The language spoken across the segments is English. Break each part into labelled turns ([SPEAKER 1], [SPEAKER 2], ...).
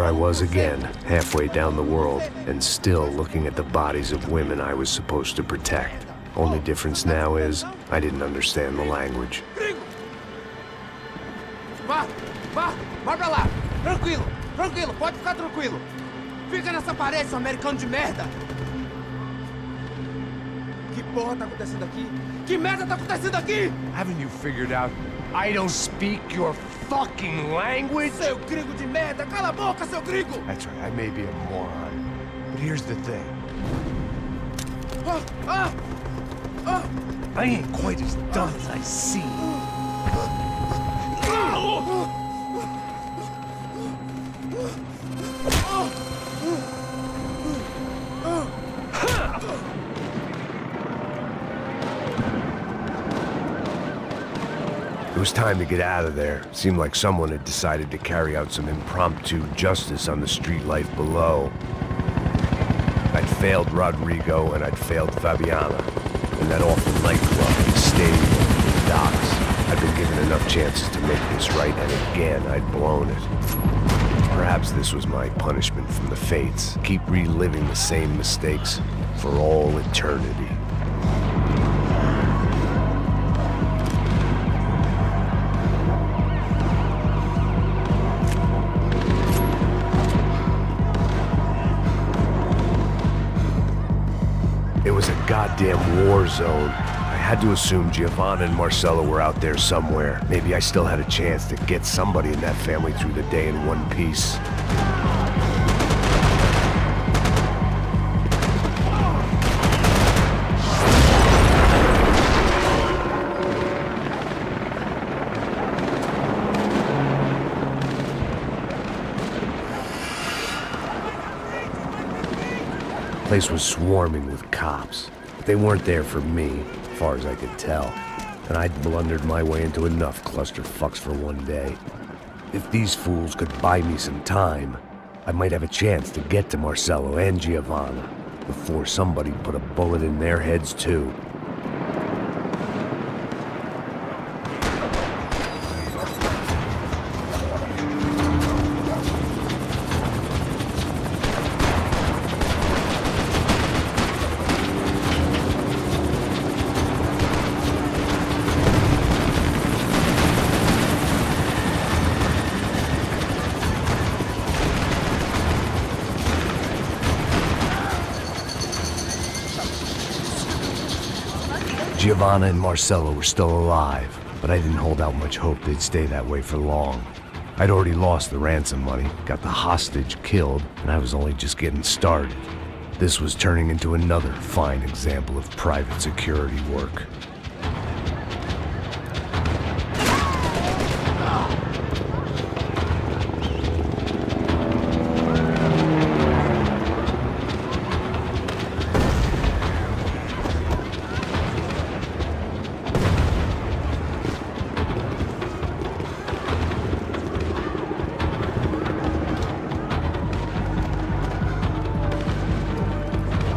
[SPEAKER 1] I was again, halfway down the world, and still looking at the bodies of women I was supposed to protect. Only difference now is, I didn't understand the language.
[SPEAKER 2] Vai pra lá! Tranquilo, pode ficar tranquilo! Fica nessa parede, seu americano de merda! Que porra tá acontecendo aqui? Que merda tá acontecendo aqui?
[SPEAKER 3] Haven't you figured out I don't speak your fucking language?
[SPEAKER 2] Seu gringo de merda! Cala a boca, seu gringo!
[SPEAKER 3] That's right, I may be a moron. But here's the thing. I ain't quite as dumb as I seem.
[SPEAKER 1] It was time to get out of there. Seemed like someone had decided to carry out some impromptu justice on the street life below. I'd failed Rodrigo and I'd failed Fabiana. And that awful nightclub, the stadium, the docks. I'd been given enough chances to make this right, and again, I'd blown it. Perhaps this was my punishment from the fates. Keep reliving the same mistakes for all eternity. It was a goddamn war zone. I had to assume Giovanna and Marcella were out there somewhere. Maybe I still had a chance to get somebody in that family through the day in one piece. The place was swarming with cops. They weren't there for me, as far as I could tell, and I'd blundered my way into enough clusterfucks for one day. If these fools could buy me some time, I might have a chance to get to Marcello and Giovanna before somebody put a bullet in their heads too. Giovanna and Marcello were still alive, but I didn't hold out much hope they'd stay that way for long. I'd already lost the ransom money, got the hostage killed, and I was only just getting started. This was turning into another fine example of private security work.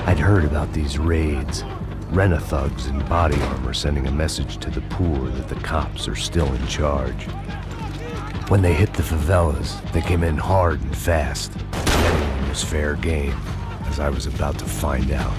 [SPEAKER 1] I'd heard about these raids, Rena-thugs in body armor sending a message to the poor that the cops are still in charge. When they hit the favelas, they came in hard and fast. Anyone was fair game, as I was about to find out.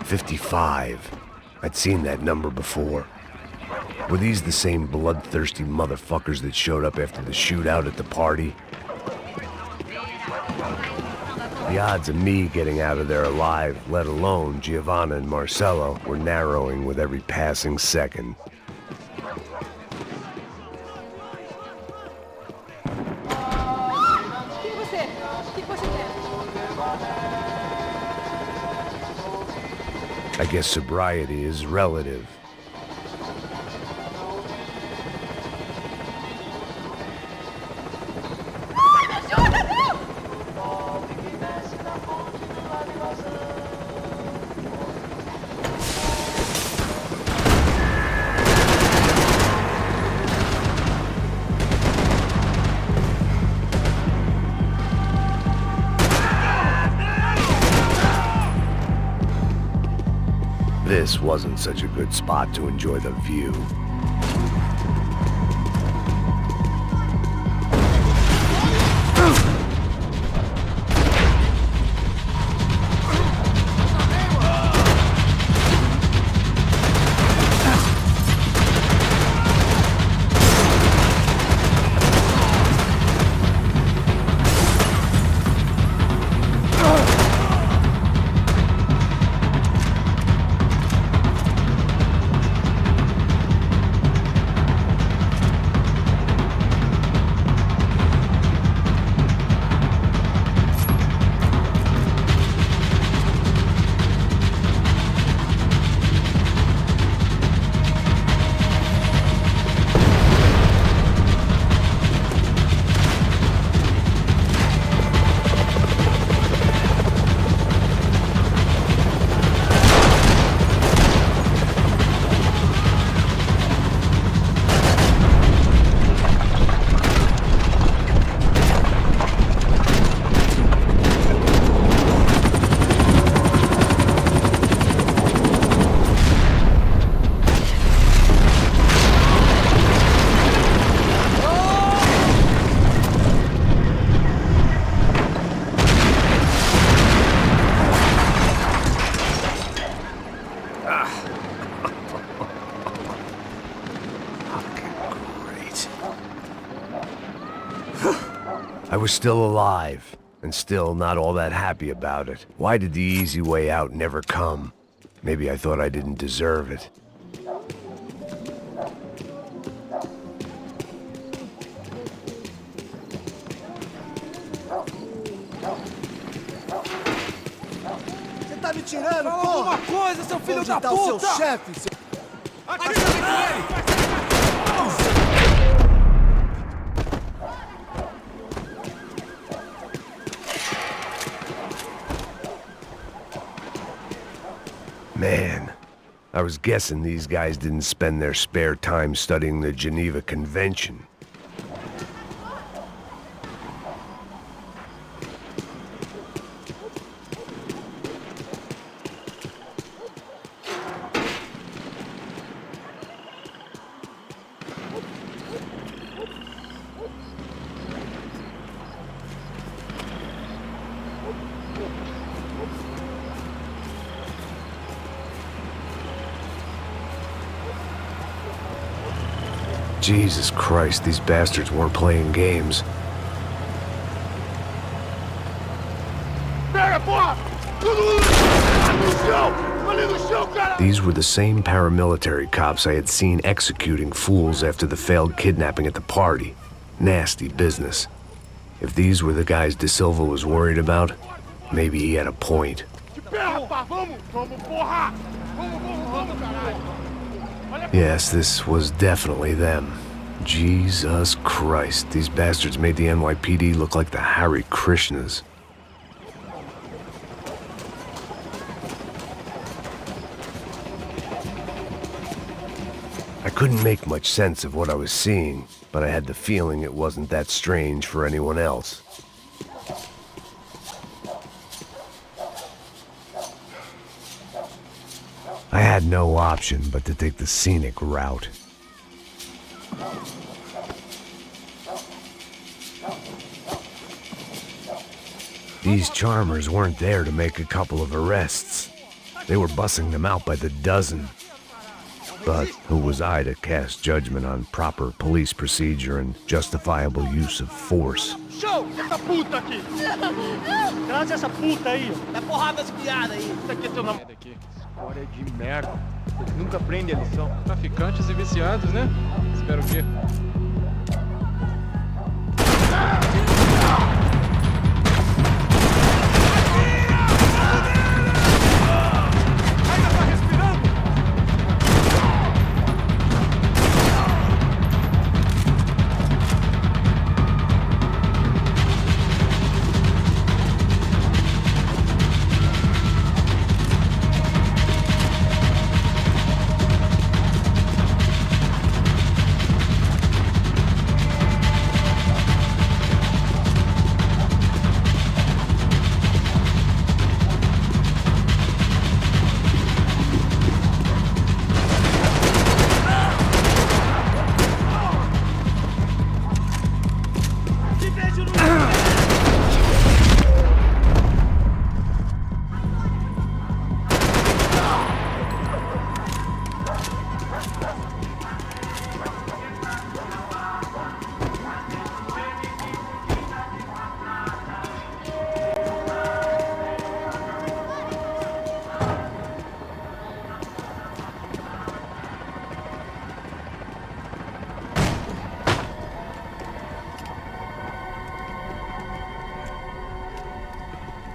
[SPEAKER 1] 55. I'd seen that number before. Were these the same bloodthirsty motherfuckers that showed up after the shootout at the party? The odds of me getting out of there alive, let alone Giovanna and Marcello, were narrowing with every passing second. I guess sobriety is relative. This wasn't such a good spot to enjoy the view. I was still alive, and still not all that happy about it. Why did the easy way out never come? Maybe I thought I didn't deserve it.
[SPEAKER 4] Você tá me tirando,
[SPEAKER 2] Fala
[SPEAKER 4] porra?
[SPEAKER 2] alguma coisa, seu filho da
[SPEAKER 4] Onde tá o seu
[SPEAKER 2] puta!
[SPEAKER 4] chefe, seu...
[SPEAKER 2] Atira nele!
[SPEAKER 1] Man, I was guessing these guys didn't spend their spare time studying the Geneva Convention. Jesus Christ, these bastards weren't playing games. These were the same paramilitary cops I had seen executing fools after the failed kidnapping at the party. Nasty business. If these were the guys De Silva was worried about, maybe he had a point. Yes, this was definitely them. Jesus Christ, these bastards made the NYPD look like the Hare Krishnas. I couldn't make much sense of what I was seeing, but I had the feeling it wasn't that strange for anyone else. I had no option but to take the scenic route. These charmers weren't there to make a couple of arrests. They were bussing them out by the dozen. But who was I to cast judgment on proper police procedure and justifiable use of force?
[SPEAKER 4] Show! Essa puta aqui! Traz essa puta aí! Dá porrada das piadas aí! Isso aqui é teu nome.
[SPEAKER 5] História de merda. Vocês nunca aprendem a lição. Traficantes e viciados, né? Espero que...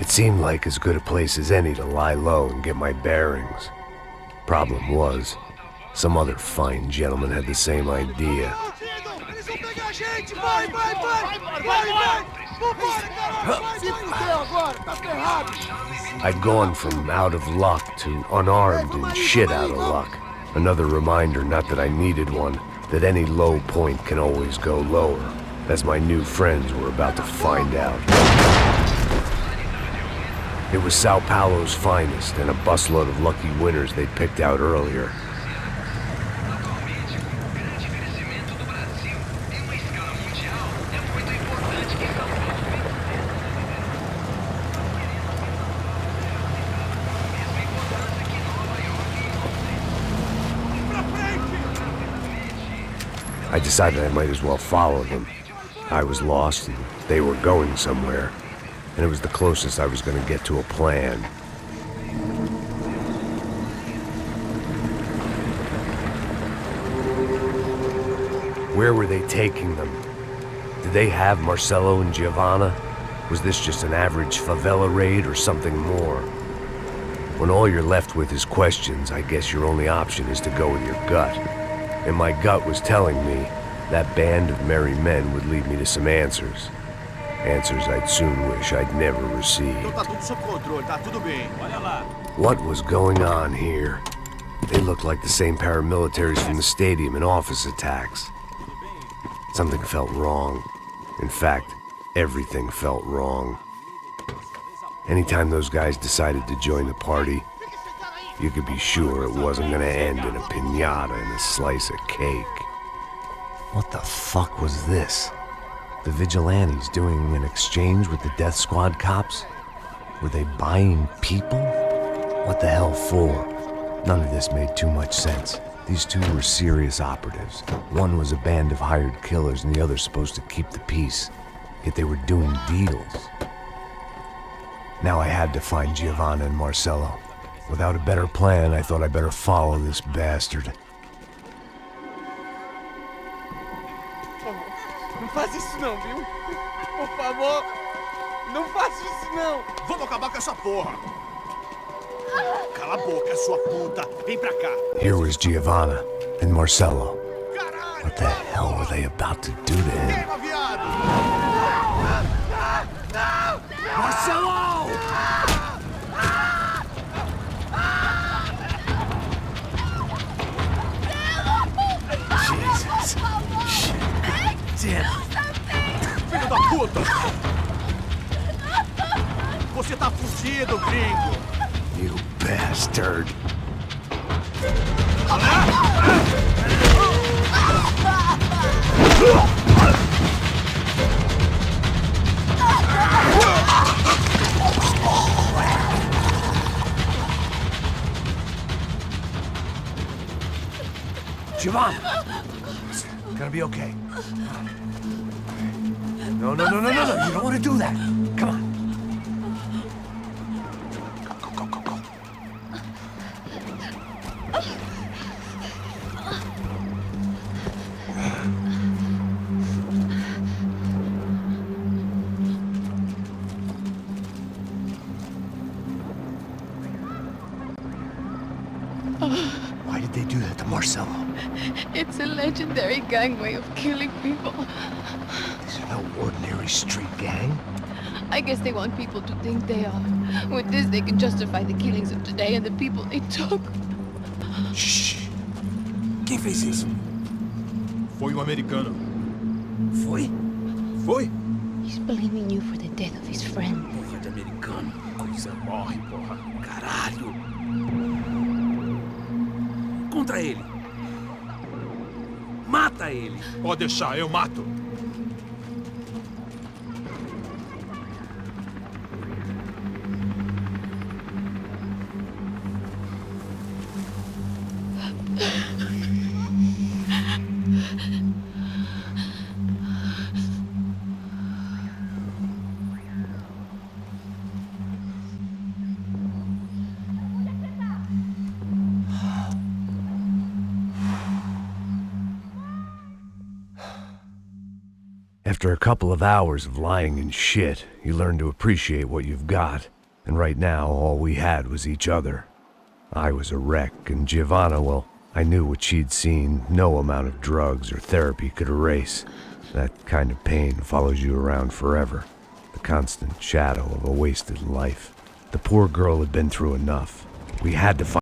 [SPEAKER 1] It seemed like as good a place as any to lie low and get my bearings. Problem was, some other fine gentleman had the same idea.
[SPEAKER 4] Eles vão pegar a gente! Vai, vai, vai! Vai, vai! Vambora, caralho! Se fudeu agora! Tá ferrado!
[SPEAKER 1] I'd gone from out of luck to unarmed and shit out of luck. Another reminder, not that I needed one, that any low point can always go lower, as my new friends were about to find out. It was Sao Paulo's finest and a busload of lucky winners they'd picked out earlier. I decided I might as well follow them. I was lost and they were going somewhere, and it was the closest I was going to get to a plan. Where were they taking them? Did they have Marcelo and Giovanna? Was this just an average favela raid or something more? When all you're left with is questions, I guess your only option is to go with your gut. And my gut was telling me that band of merry men would lead me to some answers. Answers I'd soon wish I'd never received.
[SPEAKER 4] Então tá tudo sob controle, tá tudo bem. Olha lá.
[SPEAKER 1] What was going on here? They looked like the same paramilitaries from the stadium in office attacks. Something felt wrong. In fact, everything felt wrong. Anytime those guys decided to join the party, you could be sure it wasn't gonna end in a piñata and a slice of cake. What the fuck was this? The vigilantes doing an exchange with the death squad cops? Were they buying people? What the hell for? None of this made too much sense. These two were serious operatives. One was a band of hired killers and the other supposed to keep the peace. Yet they were doing deals. Now I had to find Giovanna and Marcelo. Without a better plan, I thought I better follow this bastard.
[SPEAKER 5] Não faz isso não, viu? Por favor, não faça isso não.
[SPEAKER 4] Vamos acabar com essa porra! Cala a boca, sua puta! Vem pra cá!
[SPEAKER 1] Here was Giovanna and Marcelo.
[SPEAKER 4] Caralho!
[SPEAKER 1] What the hell were they about to do to him?
[SPEAKER 4] Queima, viado!
[SPEAKER 2] Marcelo!
[SPEAKER 1] Jesus. Shit. Damn.
[SPEAKER 4] Filho da puta! Você tá fudido, gringo!
[SPEAKER 1] You bastard. Giovanna! It's gonna be okay. No, no, no, no, no, no. You don't want to do that. Come on. Go, go, go, go. Why did they do that to Marcelo?
[SPEAKER 6] It's a legendary gang way of killing people.
[SPEAKER 1] These are no ordinary street gang.
[SPEAKER 6] I guess they want people to think they are. With this, they can justify the killings of today and the people they took.
[SPEAKER 1] Shh. Quem fez isso?
[SPEAKER 7] Foi um americano.
[SPEAKER 1] Foi? Foi?
[SPEAKER 6] He's blaming you for the death of his friend.
[SPEAKER 7] Porra de americano. Coisa morre, porra. Caralho. Contra ele. Mata ele. Pode deixar, eu mato.
[SPEAKER 1] After a couple of hours of lying in shit, you learn to appreciate what you've got. And right now, all we had was each other. I was a wreck, and Giovanna, well, I knew what she'd seen no amount of drugs or therapy could erase. That kind of pain follows you around forever. The constant shadow of a wasted life. The poor girl had been through enough. We had to find